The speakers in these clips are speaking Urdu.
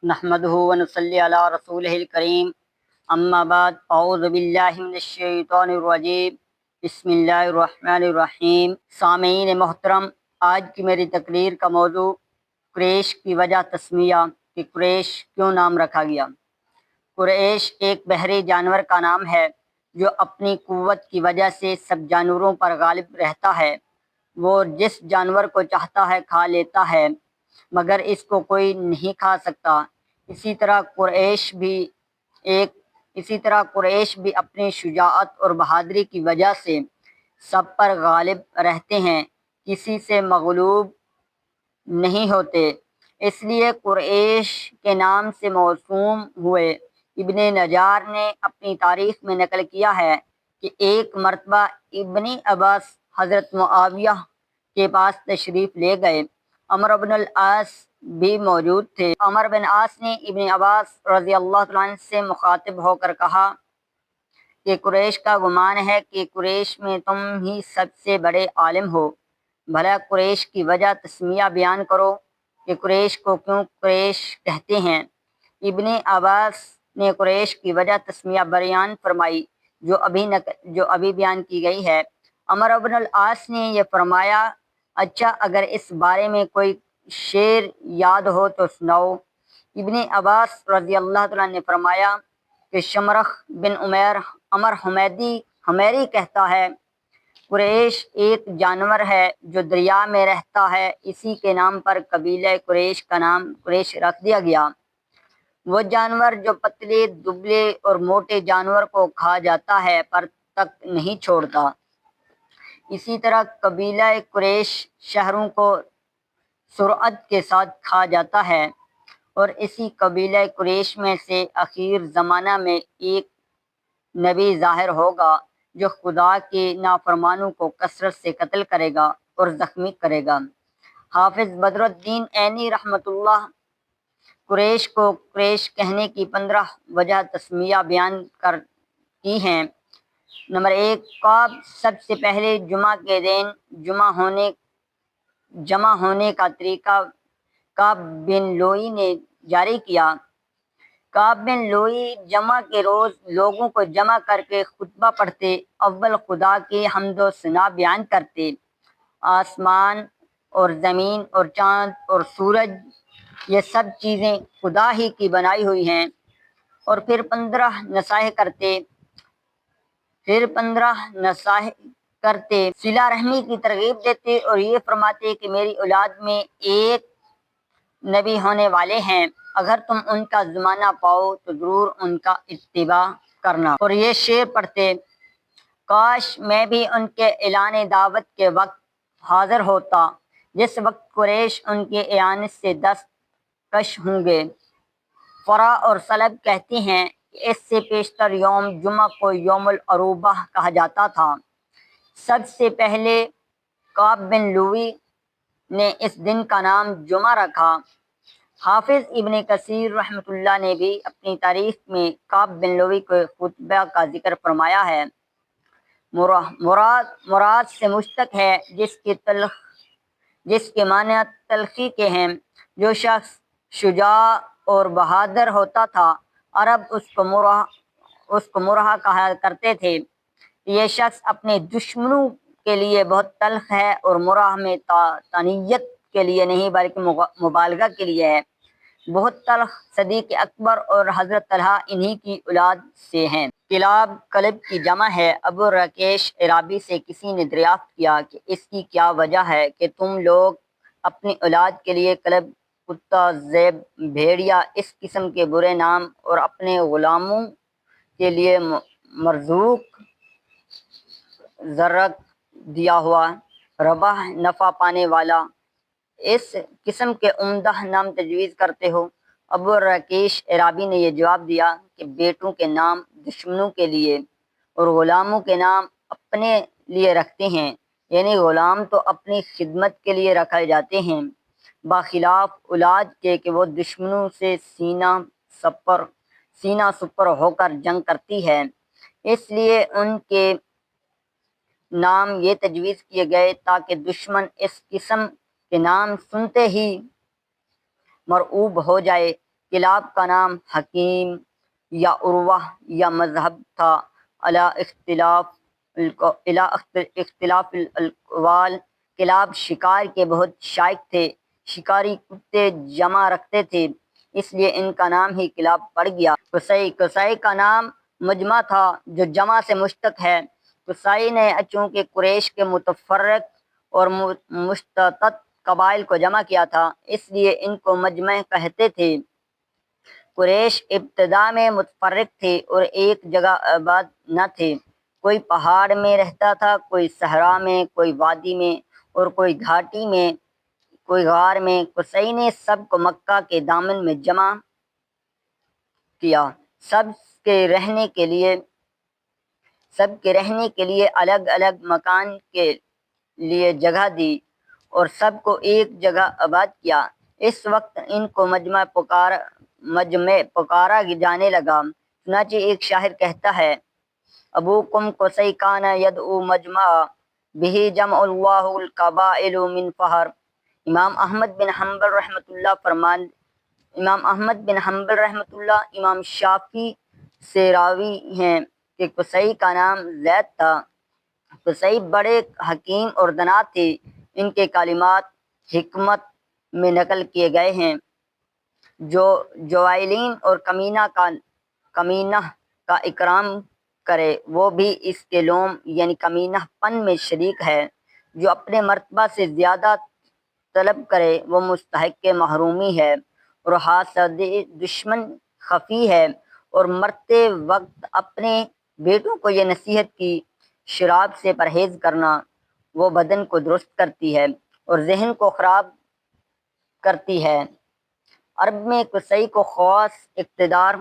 نحمده ونصلی علی رسولہ الکریم، اما بعد، اعوذ باللہ من الشیطان الرجیم، بسم اللہ الرحمن الرحیم۔ سامعین محترم، آج کی میری تقریر کا موضوع قریش کی وجہ تسمیہ کہ قریش کیوں نام رکھا گیا۔ قریش ایک بحری جانور کا نام ہے جو اپنی قوت کی وجہ سے سب جانوروں پر غالب رہتا ہے۔ وہ جس جانور کو چاہتا ہے کھا لیتا ہے، مگر اس کو کوئی نہیں کھا سکتا۔ اسی طرح قریش بھی اپنی شجاعت اور بہادری کی وجہ سے سب پر غالب رہتے ہیں، کسی سے مغلوب نہیں ہوتے۔ اس لیے قریش کے نام سے موسوم ہوئے۔ ابن نجار نے اپنی تاریخ میں نقل کیا ہے کہ ایک مرتبہ ابن عباس حضرت معاویہ کے پاس تشریف لے گئے۔ عمرو بن العاص بھی موجود تھے۔ عمرو بن عاص نے ابن عباس رضی اللہ تعالیٰ عنہ سے مخاطب ہو کر کہا کہ قریش کا گمان ہے کہ قریش میں تم ہی سب سے بڑے عالم ہو، بھلا قریش کی وجہ تسمیہ بیان کرو کہ قریش کو کیوں قریش کہتے ہیں۔ ابن عباس نے قریش کی وجہ تسمیہ بیان فرمائی جو ابھی بیان کی گئی ہے۔ عمرو بن العاص نے یہ فرمایا، اچھا اگر اس بارے میں کوئی شعر یاد ہو تو سناؤ۔ ابن عباس رضی اللہ تعالیٰ نے فرمایا کہ شمرخ بن عمر حمیری کہتا ہے، قریش ایک جانور ہے جو دریا میں رہتا ہے، اسی کے نام پر قبیلہ قریش کا نام قریش رکھ دیا گیا۔ وہ جانور جو پتلے دبلے اور موٹے جانور کو کھا جاتا ہے پر تک نہیں چھوڑتا۔ اسی طرح قبیلہ قریش شہروں کو سرعت کے ساتھ کھا جاتا ہے، اور اسی قبیلہ قریش میں سے آخر زمانہ میں ایک نبی ظاہر ہوگا جو خدا کے نافرمانوں کو کثرت سے قتل کرے گا اور زخمی کرے گا۔ حافظ بدر الدین عینی رحمۃ اللہ قریش کو قریش کہنے کی 15 وجہ تسمیہ بیان کی ہیں۔ نمبر 1، کعب سب سے پہلے جمعہ کے دن جمع ہونے کا طریقہ کعب بن لوئی نے جاری کیا۔ کعب بن لوئی جمعہ کے روز لوگوں کو جمع کر کے خطبہ پڑھتے، اول خدا کی حمد و ثنا بیان کرتے۔ آسمان اور زمین اور چاند اور سورج، یہ سب چیزیں خدا ہی کی بنائی ہوئی ہیں، اور پھر 15 کرتے صلہ رحمی کی ترغیب دیتے اور یہ فرماتے کہ میری اولاد میں ایک نبی ہونے والے ہیں، اگر تم ان کا زمانہ پاؤ تو ضرور ان کا اتباع کرنا۔ اور یہ شعر پڑھتے، کاش میں بھی ان کے اعلان دعوت کے وقت حاضر ہوتا، جس وقت قریش ان کے اعانت سے دستکش ہوں گے۔ فرا اور سلب کہتے ہیں کہ اس سے پیشتر یوم جمعہ کو یوم العروبہ کہا جاتا تھا۔ سب سے پہلے کعب بن لوئی نے اس دن کا نام جمعہ رکھا۔ حافظ ابن کثیر رحمۃ اللہ نے بھی اپنی تاریخ میں کعب بن لوئی کے خطبہ کا ذکر فرمایا ہے۔ مراد سے مشتق ہے جس کے معنی تلخی کے ہیں۔ جو شخص شجاع اور بہادر ہوتا تھا، عرب اس کو مرہ کہا کرتے تھے۔ یہ شخص اپنے دشمنوں کے لیے بہت تلخ ہے، اور مرہ میں تانیت کے لیے نہیں بلکہ مبالغہ کے لیے ہے، بہت تلخ۔ صدیق اکبر اور حضرت طلحہ انہی کی اولاد سے ہیں۔ کلاب کلب کی جمع ہے۔ ابو رکیش عرابی سے کسی نے دریافت کیا کہ اس کی کیا وجہ ہے کہ تم لوگ اپنی اولاد کے لیے کلب، کتا، ذئب، بھیڑیا، اس قسم کے برے نام، اور اپنے غلاموں کے لیے مرزوق، زرق دیا ہوا، ربح نفع پانے والا، اس قسم کے عمدہ نام تجویز کرتے ہو؟ ابو رکیش عرابی نے یہ جواب دیا کہ بیٹوں کے نام دشمنوں کے لیے اور غلاموں کے نام اپنے لیے رکھتے ہیں، یعنی غلام تو اپنی خدمت کے لیے رکھے جاتے ہیں، بخلاف اولاد کے کہ وہ دشمنوں سے سینہ سپر ہو کر جنگ کرتی ہے، اس لیے ان کے نام یہ تجویز کیے گئے تاکہ دشمن اس قسم کے نام سنتے ہی مرعوب ہو جائے۔ کلاب کا نام حکیم یا عروہ یا مذہب تھا اختلاف الاقوال۔ کلاب شکار کے بہت شائق تھے، شکاری کتے جمع رکھتے تھے، اس لیے ان کا نام ہی کلاب پڑ گیا۔ قصی کا نام مجمع تھا جو جمع سے مشتق ہے۔ قصی نے چونکہ قریش کے متفرق اور مشتت قبائل کو جمع کیا تھا، اس لیے ان کو مجمع کہتے تھے۔ قریش ابتدا میں متفرق تھے اور ایک جگہ آباد نہ تھے، کوئی پہاڑ میں رہتا تھا، کوئی صحرا میں، کوئی وادی میں اور کوئی گھاٹی میں، کوئی غار میں۔ قصی نے سب کو مکہ کے دامن میں جمع کیا، سب کے رہنے کے لیے الگ الگ مکان کے لیے جگہ دی اور سب کو ایک جگہ آباد کیا۔ اس وقت ان کو مجمع پکارا جانے لگا۔ چنانچہ ایک شاعر کہتا ہے: ابوکم قصی کان یدعو مجمعا بہ جمع اللہ القبائل من فہر۔ امام احمد بن حنبل رحمۃ اللہ امام شافعی سے راوی ہیں کہ قصی کا نام زید تھا۔ قصی بڑے حکیم اور دانا تھے، ان کے کلمات حکمت میں نقل کیے گئے ہیں۔ جو جوائلین اور کمینہ کا اکرام کرے وہ بھی اس کے لوم یعنی کمینہ پن میں شریک ہے۔ جو اپنے مرتبہ سے زیادہ طلب کرے وہ مستحق محرومی ہے اور حاسد دشمن خفی ہے۔ اور مرتے وقت اپنے بیٹوں کو یہ نصیحت کی: شراب سے پرہیز کرنا، وہ بدن کو درست کرتی ہے اور ذہن کو خراب کرتی ہے۔ عرب میں قصی کو خاص اقتدار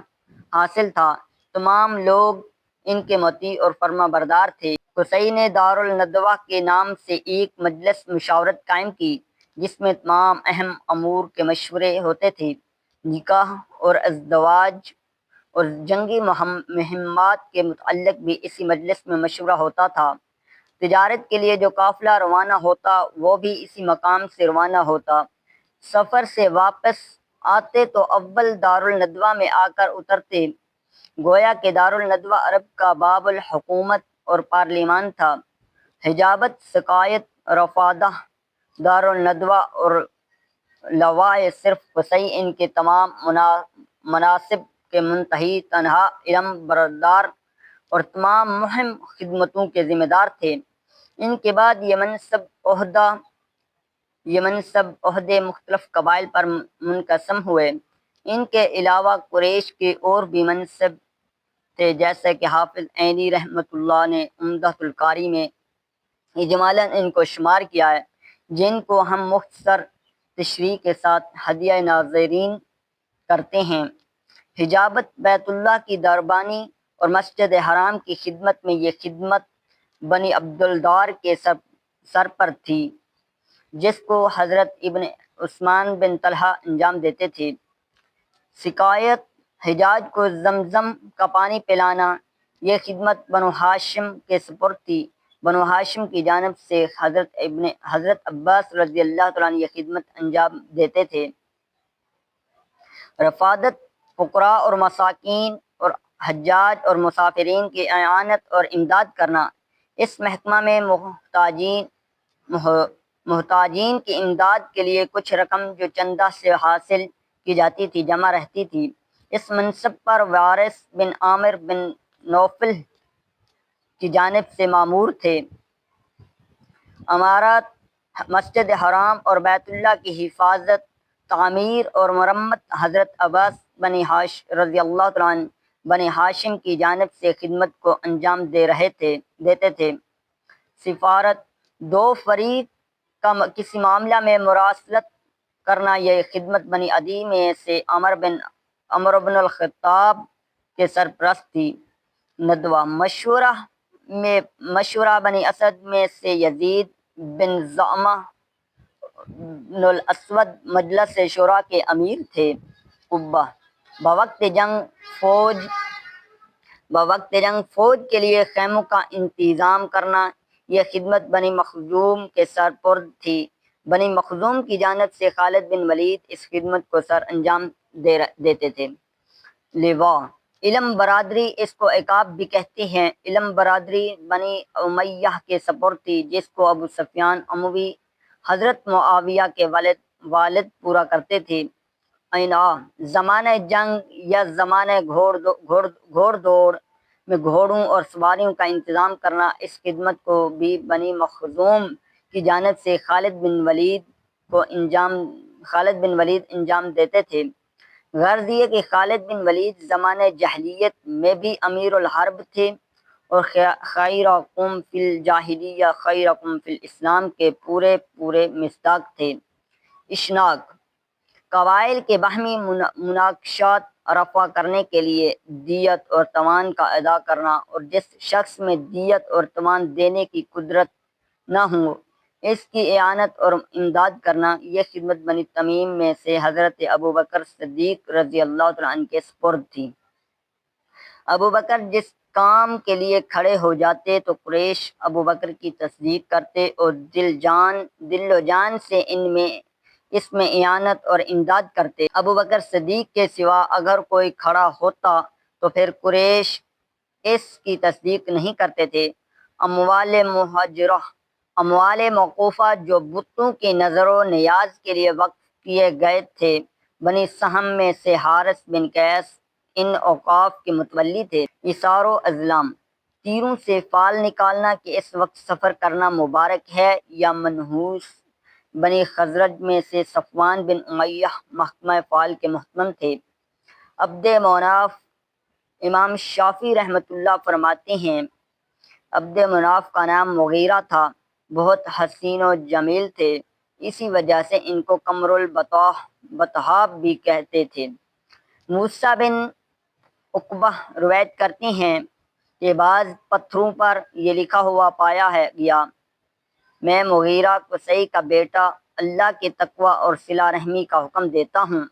حاصل تھا، تمام لوگ ان کے مطیع اور فرما بردار تھے۔ قصی نے دارالندوہ کے نام سے ایک مجلس مشاورت قائم کی جس میں تمام اہم امور کے مشورے ہوتے تھے۔ نکاح اور ازدواج اور جنگی مہمات کے متعلق بھی اسی مجلس میں مشورہ ہوتا تھا۔ تجارت کے لیے جو قافلہ روانہ ہوتا وہ بھی اسی مقام سے روانہ ہوتا۔ سفر سے واپس آتے تو اول دارالندوہ میں آ کر اترتے۔ گویا کہ دارالندوہ عرب کا باب الحکومت اور پارلیمان تھا۔ حجابت، سقائیت، رفادہ، دارالندوہ اور لوائے صرف قصی ان کے تمام مناصب کے منتہی، تنہا علم بردار اور تمام مہم خدمتوں کے ذمہ دار تھے۔ ان کے بعد یہ منصب عہدے مختلف قبائل پر منقسم ہوئے۔ ان کے علاوہ قریش کے اور بھی منصب تھے جیسے کہ حافظ عینی رحمۃ اللہ نے عمدۃ القاری میں اجمالاً ان کو شمار کیا ہے، جن کو ہم مختصر تشریح کے ساتھ ہدیہ ناظرین کرتے ہیں۔ حجابت، بیت اللہ کی دربانی اور مسجد حرام کی خدمت میں یہ خدمت بنی عبدالدار کے سر پر تھی، جس کو حضرت ابن عثمان بن طلحہ انجام دیتے تھے۔ سقائیت، حجاج کو زمزم کا پانی پلانا، یہ خدمت بنو ہاشم کے سپرد تھی۔ بنو ہاشم کی جانب سے حضرت عباس رضی اللہ تعالیٰ عنہ یہ خدمت انجام دیتے تھے۔ رفادت، فقراء اور مساکین اور حجاج اور مسافرین کی اعانت اور امداد کرنا، اس محکمہ میں محتاجین کی امداد کے لیے کچھ رقم جو چندہ سے حاصل کی جاتی تھی جمع رہتی تھی۔ اس منصب پر وارث بن عامر بن نوفل کی جانب سے مامور تھے۔ امارات، مسجد حرام اور بیت اللہ کی حفاظت، تعمیر اور مرمت حضرت عباس رضی اللہ تعالیٰ عنہ بنی ہاشم کی جانب سے خدمت کو انجام دیتے تھے۔ سفارت، دو فریق کا کسی معاملہ میں مراسلت کرنا، یہ خدمت بنی عدی میں سے عمر بن الخطاب کے سرپرست تھی۔ ندوہ، مشورہ بنی اسد میں سے یزید بن زعمہ بن الاسود مجلس شورا کے امیر تھے۔ قبہ، بوقت جنگ فوج کے لیے خیموں کا انتظام کرنا، یہ خدمت بنی مخزوم کے سرپرد تھی۔ بنی مخزوم کی جانب سے خالد بن ولید اس خدمت کو سر انجام دیتے تھے۔ لواء علم برادری، اس کو عقاب بھی کہتے ہیں۔ علم برادری بنی امیہ کے سپرد تھی، جس کو ابو سفیان اموی حضرت معاویہ کے والد پورا کرتے تھے۔ اینا زمانہ جنگ یا زمانہ گھوڑ دوڑ میں گھوڑوں اور سواریوں کا انتظام کرنا، اس خدمت کو بھی بنی مخزوم کی جانب سے خالد بن ولید انجام دیتے تھے۔ غرض یہ کہ خالد بن ولید زمانہ جاہلیت میں بھی امیر الحرب تھے اور خیرکم فی الجاہلیہ خیرکم فی الاسلام کے پورے مصداق تھے۔ اشناق قبائل کے باہمی مناقشات رفع کرنے کے لیے دیت اور توان کا ادا کرنا، اور جس شخص میں دیت اور توان دینے کی قدرت نہ ہو اس کی اعانت اور امداد کرنا، یہ خدمت بنی تمیم میں سے حضرت ابوبکر صدیق رضی اللہ تعالیٰ عنہ کے سپرد تھی۔ ابوبکر جس کام کے لیے کھڑے ہو جاتے تو قریش ابوبکر کی تصدیق کرتے اور دل و جان سے اس میں اعانت اور امداد کرتے۔ ابوبکر صدیق کے سوا اگر کوئی کھڑا ہوتا تو پھر قریش اس کی تصدیق نہیں کرتے تھے۔ اموال موقوفہ جو بتوں کی نظر و نیاز کے لیے وقف کیے گئے تھے، بنی سہم میں سے حارث بن قیس ان اوقاف کے متولی تھے۔ اثار و ازلام تیروں سے فال نکالنا کہ اس وقت سفر کرنا مبارک ہے یا منحوس بنی خزرج میں سے صفوان بن امیہ محکمہ فال کے محتمم تھے۔ عبد مناف امام شافعی رحمۃ اللہ فرماتے ہیں عبد مناف کا نام مغیرہ تھا، بہت حسین و جمیل تھے، اسی وجہ سے ان کو قمر البطحاء بھی کہتے تھے۔ موسیٰ بن عقبہ روایت کرتے ہیں کہ بعض پتھروں پر یہ لکھا ہوا پایا گیا، میں مغیرہ قصی کا بیٹا اللہ کے تقوی اور صلہ رحمی کا حکم دیتا ہوں۔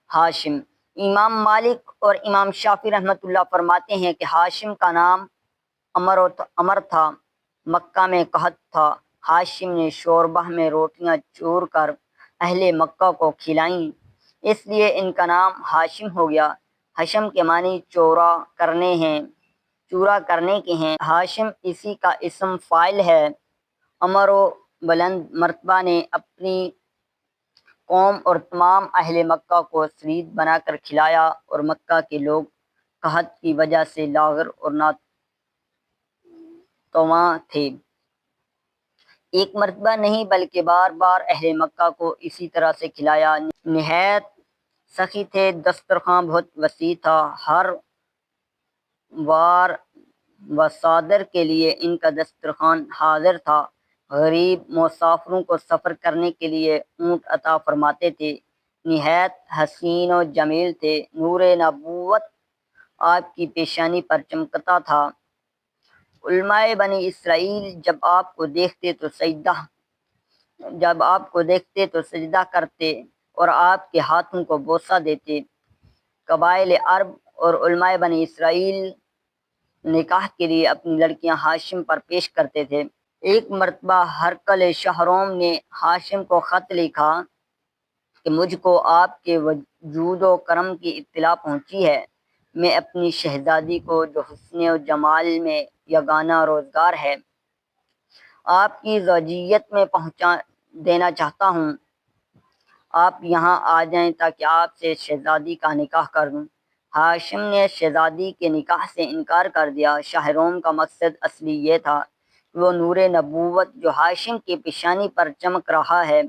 ہاشم امام مالک اور امام شافعی رحمۃ اللہ فرماتے ہیں کہ ہاشم کا نام عمر تھا، مکہ میں قحط تھا، ہاشم نے شوربہ میں روٹیاں چور کر اہل مکہ کو کھلائیں، اس لیے ان کا نام ہاشم ہو گیا۔ حشم کے معنی چورا کرنے کے ہیں۔ ہاشم اسی کا اسم فاعل ہے۔ عمر و بلند مرتبہ نے اپنی قوم اور تمام اہل مکہ کو ثرید بنا کر کھلایا، اور مکہ کے لوگ قحط کی وجہ سے لاغر اور ناتواں تھے۔ ایک مرتبہ نہیں بلکہ بار بار اہل مکہ کو اسی طرح سے کھلایا۔ نہایت سخی تھے، دسترخواں بہت وسیع تھا، ہر وار و صادر کے لیے ان کا دسترخوان حاضر تھا۔ غریب مسافروں کو سفر کرنے کے لیے اونٹ عطا فرماتے تھے۔ نہایت حسین و جمیل تھے، نور نبوت آپ کی پیشانی پر چمکتا تھا۔ علماء بنی اسرائیل جب آپ کو دیکھتے تو سجدہ کرتے اور آپ کے ہاتھوں کو بوسہ دیتے۔ قبائل عرب اور علماء بنی اسرائیل نکاح کے لیے اپنی لڑکیاں ہاشم پر پیش کرتے تھے۔ ایک مرتبہ ہرقل شہروم نے ہاشم کو خط لکھا کہ مجھ کو آپ کے جود و کرم کی اطلاع پہنچی ہے، میں اپنی شہزادی کو جو حسن و جمال میں یگانہ روزگار ہے، آپ کی زوجیت میں پہنچا دینا چاہتا ہوں، آپ یہاں آ جائیں تاکہ آپ سے شہزادی کا نکاح کر دوں۔ ہاشم نے شہزادی کے نکاح سے انکار کر دیا۔ شہروم کا مقصد اصلی یہ تھا کہ وہ نور نبوت جو ہاشم کی پیشانی پر چمک رہا ہے،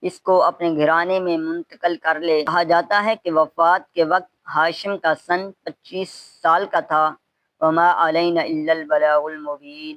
اس کو اپنے گھرانے میں منتقل کر لے۔ کہا جاتا ہے کہ وفات کے وقت ہاشم کا سن 25 سال کا تھا۔ وما علینا الا البلاغ المبین۔